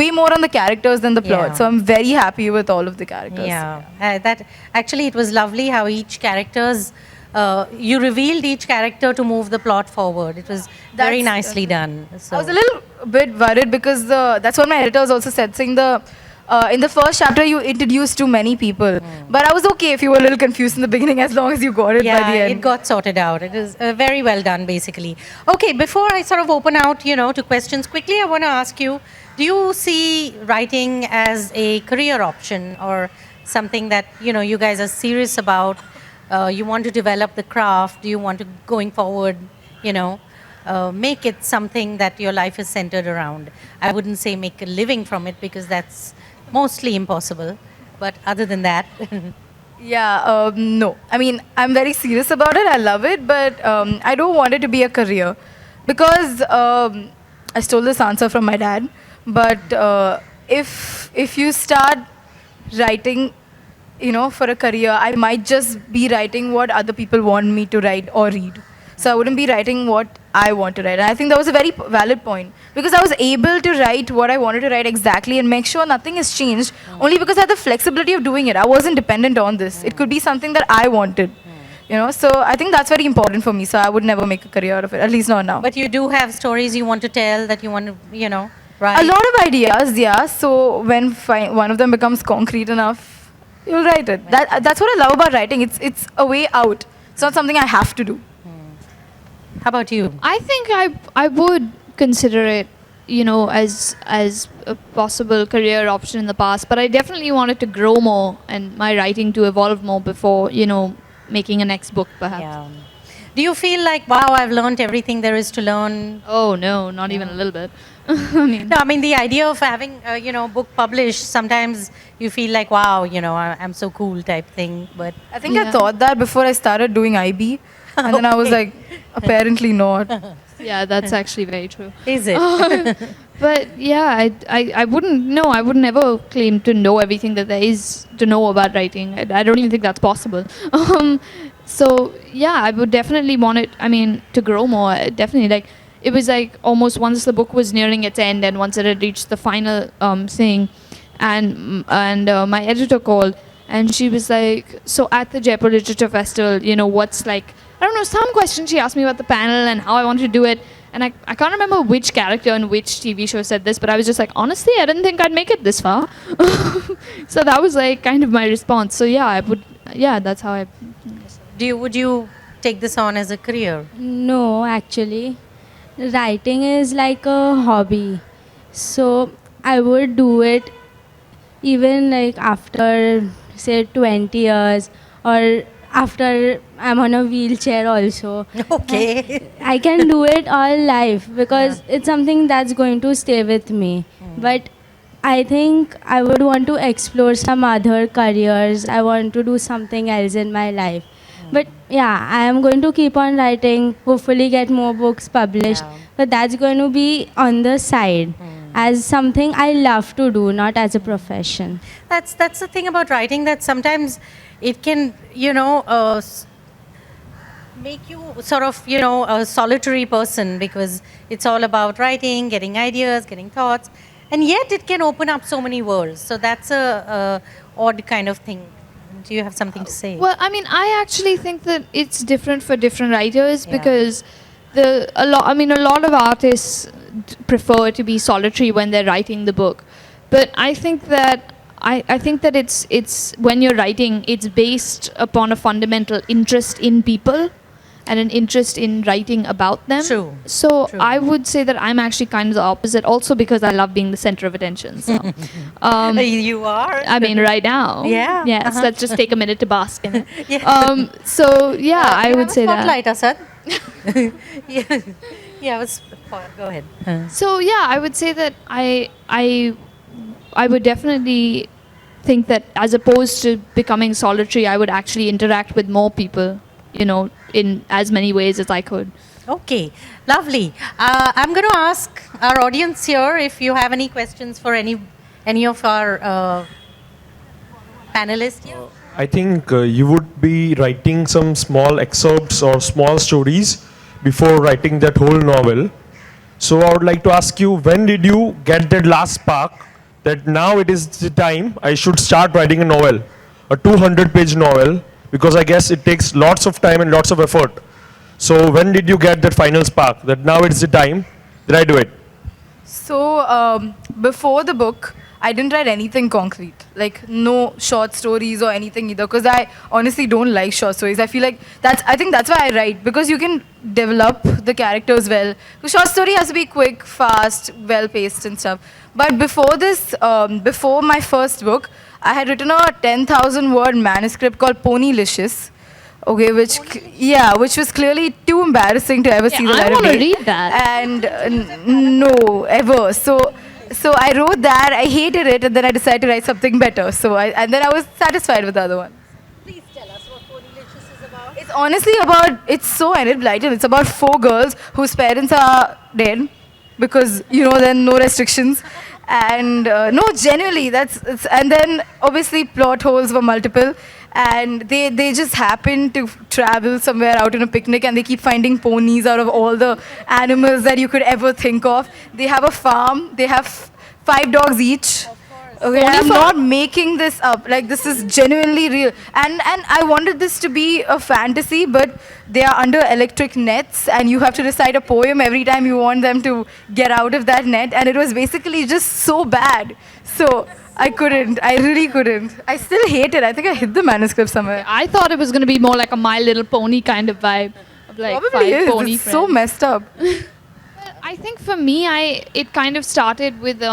way more on the characters than the plot. Yeah. So I'm very happy with all of the characters. Yeah, that actually it was lovely how each character's you revealed each character to move the plot forward. It was very That's- nicely done. So. I was a little bit worried because that's what my editors also said, saying in the first chapter you introduced too many people. But I was okay if you were a little confused in the beginning as long as you got it by the end. It got sorted out. It is very well done, basically. Okay, before I sort of open out, to questions, quickly I want to ask you, do you see writing as a career option or something that, you guys are serious about? You want to develop the craft? Do you want to, going forward, make it something that your life is centered around? I wouldn't say make a living from it because that's mostly impossible. But other than that, Yeah, no. I mean, I'm very serious about it. I love it, but I don't want it to be a career because I stole this answer from my dad. But if you start writing, for a career, I might just be writing what other people want me to write or read. So I wouldn't be writing what I want to write. And I think that was a very valid point because I was able to write what I wanted to write exactly and make sure nothing has changed only because I had the flexibility of doing it. I wasn't dependent on this. It could be something that I wanted. So I think that's very important for me. So I would never make a career out of it, at least not now. but you do have stories you want to tell that you want to, write. A lot of ideas, yeah. So when one of them becomes concrete enough, you'll write it. That's what I love about writing. It's a way out. It's not something I have to do. How about you? I think I would consider it, as a possible career option in the past, but I definitely wanted to grow more and my writing to evolve more before, making a next book perhaps. Yeah. Do you feel like, wow, I've learned everything there is to learn? Oh no, not even a little bit. No, I mean the idea of having book published, sometimes you feel like, wow, I'm so cool type thing. But I think I thought that before I started doing IB, and then I was like, apparently not. Yeah, that's actually very true. is it? But yeah, I wouldn't ever claim to know everything that there is to know about writing. I don't even think that's possible. So yeah, I would definitely want it. I mean, to grow more. Definitely, it was almost once the book was nearing its end, and once it had reached the final thing, and my editor called, and she was like, "So at the Jaipur Literature Festival, what's I don't know, some question she asked me about the panel and how I wanted to do it." And I can't remember which character in which TV show said this, but I was just like, honestly, I didn't think I'd make it this far. So that was kind of my response. So yeah, that's how I. Would you take this on as a career? No, actually, writing is like a hobby. So I would do it even after say 20 years, or after I'm on a wheelchair also. Okay. I can do it all life because it's something that's going to stay with me. But I think I would want to explore some other careers. I want to do something else in my life. But yeah, I am going to keep on writing, hopefully get more books published. Yeah. But that's going to be on the side as something I love to do, not as a profession. That's the thing about writing, that sometimes it can, make you sort of, a solitary person, because it's all about writing, getting ideas, getting thoughts, and yet it can open up so many worlds. So that's a odd kind of thing. Do you have something to say? Well, I mean, I actually think that it's different for different writers Yeah. because a lot of artists prefer to be solitary when they're writing the book, but I think that it's when you're writing, it's based upon a fundamental interest in people and an interest in writing about them. True. So True. I would say that I'm actually kind of the opposite, also because I love being the center of attention. So, You are. I mean, right now. Yeah. Yes. Uh-huh. Let's just take a minute to bask in it. Yeah. So yeah, I would say that. Spotlight, Asad. Yeah. Yeah. Go ahead. So yeah, I would say that I would definitely think that as opposed to becoming solitary, I would actually interact with more people, in as many ways as I could. Okay, lovely. I'm going to ask our audience here if you have any questions for any of our panelists here. I think you would be writing some small excerpts or small stories before writing that whole novel. So I would like to ask you, when did you get that last spark that now it is the time I should start writing a novel, a 200-page novel, because I guess it takes lots of time and lots of effort. So when did you get that final spark that now it's the time that I do it? So before the book, I didn't write anything concrete, like no short stories or anything either, because I honestly don't like short stories. I feel like I think that's why I write, because you can develop the characters well. The short story has to be quick, fast, well-paced and stuff. But before this, before my first book, I had written a 10,000 word manuscript called Ponylicious. Okay, which was clearly too embarrassing to ever see the light I of want to day. read that. And no, ever. So I wrote that, I hated it, and then I decided to write something better. And then I was satisfied with the other one. Please tell us what Ponylicious is about. It's honestly it's so enid-blighted. It's about 4 girls whose parents are dead because, then no restrictions. And no, genuinely, and then obviously plot holes were multiple. And they just happen to travel somewhere out on a picnic, and they keep finding ponies out of all the animals that you could ever think of. They have a farm. They have 5 dogs each. Okay, I'm not making this up. Like, this is genuinely real. And I wanted this to be a fantasy, but they are under electric nets, and you have to recite a poem every time you want them to get out of that net. And it was basically just so bad. So I really couldn't. I still hate it. I think I hid the manuscript somewhere. I thought it was going to be more like a My Little Pony kind of vibe, of like Probably 5 is. pony It's friends. so messed up. I think for me, it kind of started with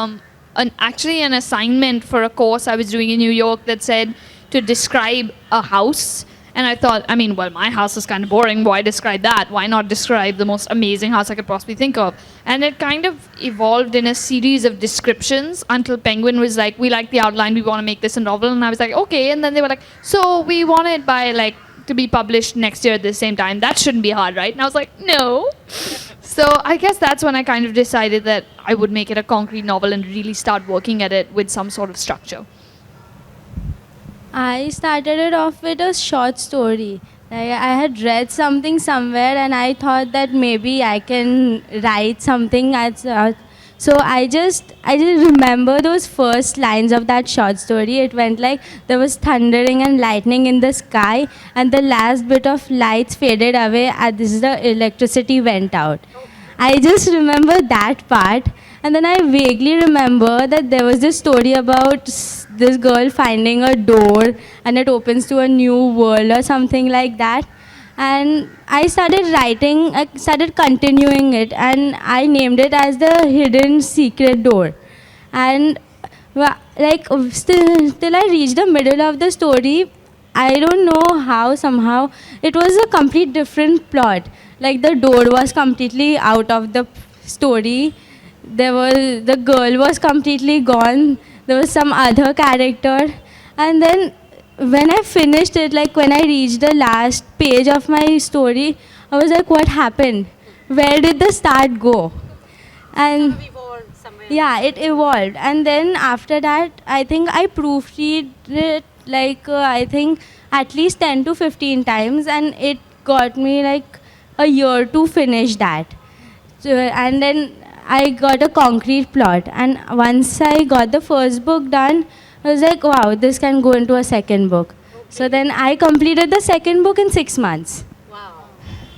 actually an assignment for a course I was doing in New York that said to describe a house. And I thought, I mean, well, my house is kind of boring. Why describe that? Why not describe the most amazing house I could possibly think of? And it kind of evolved in a series of descriptions until Penguin was like, we like the outline, we want to make this a novel. And I was like, okay. And then they were like, so we want it by like to be published next year at the same time. That shouldn't be hard, right? And I was like, no. So I guess that's when I kind of decided that I would make it a concrete novel and really start working at it with some sort of structure. I started it off with a short story. I had read something somewhere and I thought that maybe I can write something. So I just remember those first lines of that short story. It went like there was thundering and lightning in the sky and the last bit of lights faded away as the electricity went out. I just remember that part, and then I vaguely remember that there was this story about this girl finding a door and it opens to a new world or something like that. And I started writing, I started continuing it, and I named it as the hidden secret door. And till I reached the middle of the story, I don't know how, somehow, it was a complete different plot. Like the door was completely out of the story. The girl was completely gone. There was some other character. And then when I finished it, like when I reached the last page of my story, I was like, what happened? Where did the start go? And yeah, it evolved. And then after that, I think I proofread it I think at least 10 to 15 times, and it got me like a year to finish that. So, and then I got a concrete plot. And once I got the first book done, I was like, wow, this can go into a second book. Okay. So then I completed the second book in 6 months. Wow.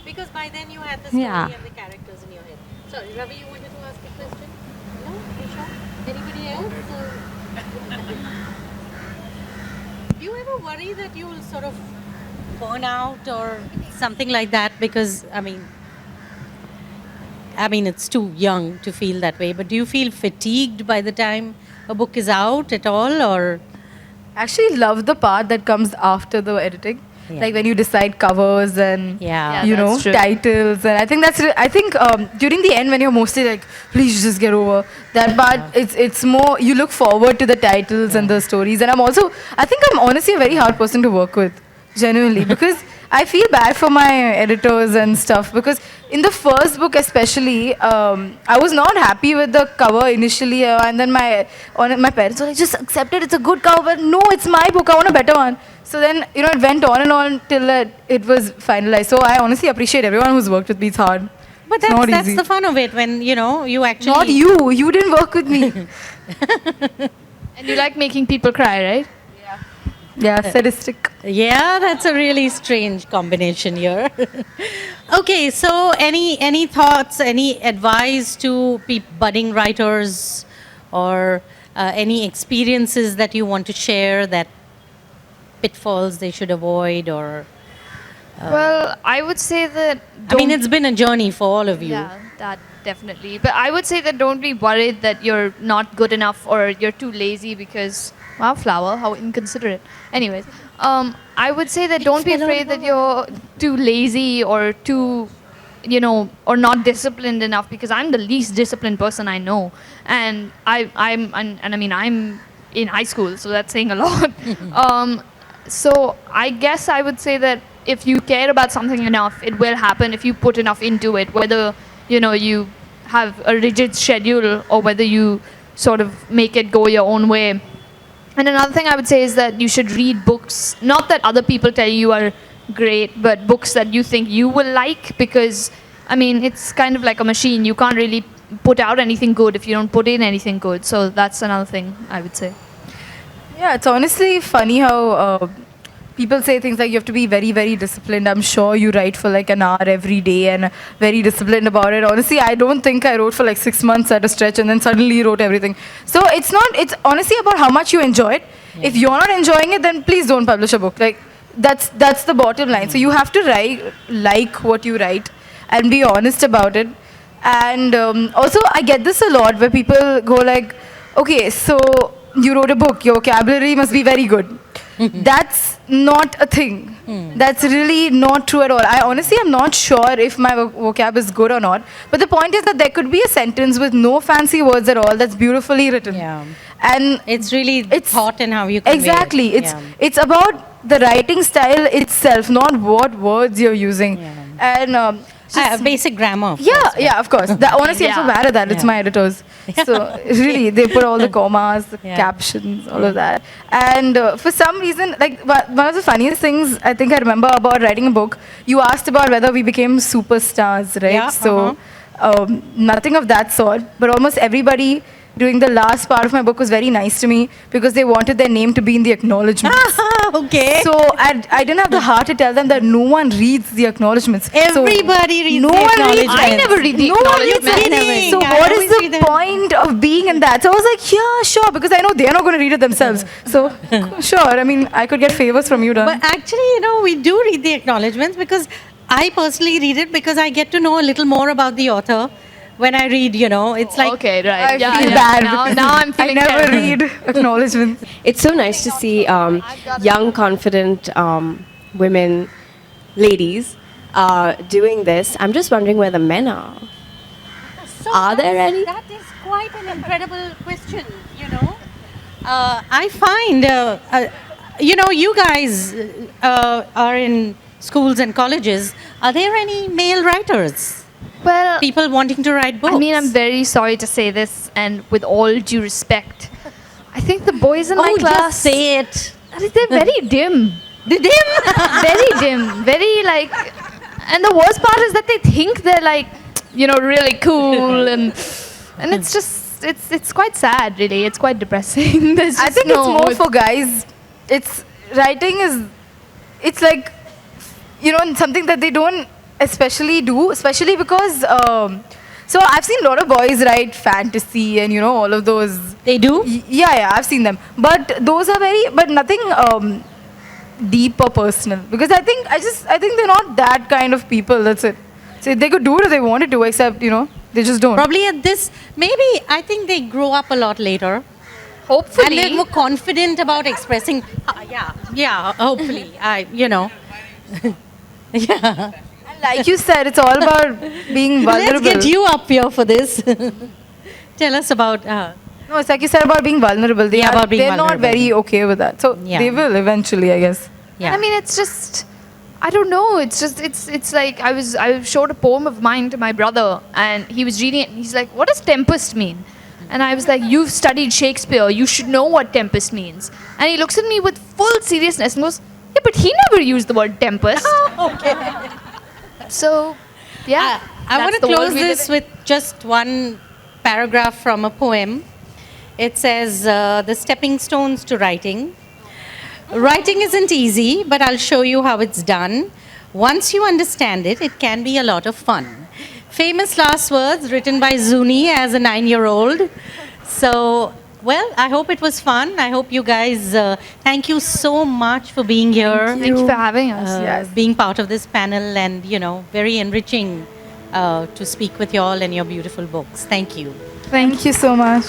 Because by then you had the story Yeah. and the characters in your head. Sorry, Ravi, you wanted to ask a question? No? Isha? Anybody else? Do you ever worry that you'll sort of burn out or something like that? Because, I mean, it's too young to feel that way, but do you feel fatigued by the time a book is out at all, or? Actually love the part that comes after the editing. Yeah. Like when you decide covers and Yeah. you know that's true. titles, and I think during the end when you're mostly like, please just get over that part. It's more you look forward to the titles and the stories. And I think I'm honestly a very hard person to work with, genuinely, because I feel bad for my editors and stuff, because in the first book especially, I was not happy with the cover initially, and then my parents were like, just accept it, it's a good cover, but no, it's my book, I want a better one. So then, it went on and on till it was finalized. So I honestly appreciate everyone who's worked with me. It's hard. But It's not that's easy. the fun of it, when, you actually... Not you didn't work with me. And you like making people cry, right? Yeah, sadistic. Yeah, that's a really strange combination here. Okay, so any thoughts, any advice to budding writers, or any experiences that you want to share, that pitfalls they should avoid, or... Well, I would say that... it's been a journey for all of you. Yeah, that definitely. But I would say that don't be worried that you're not good enough or you're too lazy because, wow, flower, how inconsiderate. Anyways, I would say that don't be afraid that you're too lazy or too, or not disciplined enough, because I'm the least disciplined person I know. And I'm in high school, so that's saying a lot. So I guess I would say that if you care about something enough, it will happen if you put enough into it, whether, you have a rigid schedule or whether you sort of make it go your own way. And another thing I would say is that you should read books, not that other people tell you are great, but books that you think you will like, because, it's kind of like a machine. You can't really put out anything good if you don't put in anything good. So that's another thing I would say. Yeah, it's honestly funny how people say things like you have to be very, very disciplined. I'm sure you write for like an hour every day and very disciplined about it. Honestly, I don't think I wrote for like 6 months at a stretch and then suddenly wrote everything. So it's honestly about how much you enjoy it. Yeah. If you're not enjoying it, then please don't publish a book. Like that's the bottom line. So you have to write like what you write and be honest about it. And also, I get this a lot where people go like, okay, so you wrote a book, your vocabulary must be very good. That's not a thing. That's really not true at all. I honestly am not sure if my vocab is good or not. But the point is that there could be a sentence with no fancy words at all that's beautifully written. Yeah. And It's really It's- thought and how you convey exactly. it. It's about the writing style itself, not what words you're using. And Basic grammar. of yeah, course, but- yeah, of course. Honestly, I'm so Yeah. mad at that. It's Yeah. my editors. So really, they put all the commas, the Yeah. captions, all of that. And for some reason, like one of the funniest things I think I remember about writing a book, you asked about whether we became superstars, right? Yeah, So nothing of that sort. But almost everybody during the last part of my book was very nice to me because they wanted their name to be in the acknowledgements. Okay. So I didn't have the heart to tell them that no one reads the acknowledgements. Everybody reads no the one reads acknowledgements. I never read the No one reads acknowledgements. anything. So I what is always read the them. point of being in that? So I was like, yeah, sure, because I know they're not going to read it themselves. So sure, I mean, I could get favors from you, Dan. But actually, we do read the acknowledgements because I personally read it because I get to know a little more about the author when I read, It's like, Okay, right. I yeah, feel yeah. bad. Now, because now I'm feeling I never terrible. read acknowledgements. It's so nice to see young, confident women, ladies, doing this. I'm just wondering where the men are. So Are there that's- any? That is quite an incredible question. I find, you guys are in schools and colleges. Are there any male writers? Well, People wanting to write books? I mean, I'm very sorry to say this, and with all due respect, I think the boys in my class, just say it. they're very dim. Did him? Very dim. Very like, and the worst part is that they think they're like, really cool, and it's just, it's quite sad, really. It's quite depressing. There's I just think no, it's more for guys. It's like, something that they don't especially do, especially because, so I've seen a lot of boys write fantasy and, all of those. They do? Yeah, I've seen them. But those are but nothing deep or personal. Because I think they're not that kind of people, that's it. So they could do what they wanted to, except, they just don't. Probably maybe I think they grow up a lot later. hopefully. And they're more confident about expressing. Yeah, hopefully. Yeah. Like you said, it's all about being vulnerable. Let's get you up here for this. Tell us about. No, it's like you said about being vulnerable. About being they're not vulnerable. very okay with that. So Yeah. they will eventually, I guess. Yeah. I mean, it's just, I don't know. It's just, it's like I showed a poem of mine to my brother, and he was reading it. And he's like, "What does tempest mean?" And I was like, "You've studied Shakespeare. You should know what tempest means." And he looks at me with full seriousness and goes, "Yeah, but he never used the word tempest." Okay. So, yeah. I want that's to the world close we live this in. with just one paragraph from a poem. It says, The Stepping Stones to Writing. Writing isn't easy, but I'll show you how it's done. Once you understand it, it can be a lot of fun. Famous last words written by Zuni as a 9-year-old. So, well, I hope it was fun. I hope you guys, thank you so much for being here. Thank you for having us. Being part of this panel and, very enriching to speak with you all and your beautiful books. Thank you. Thank you so much.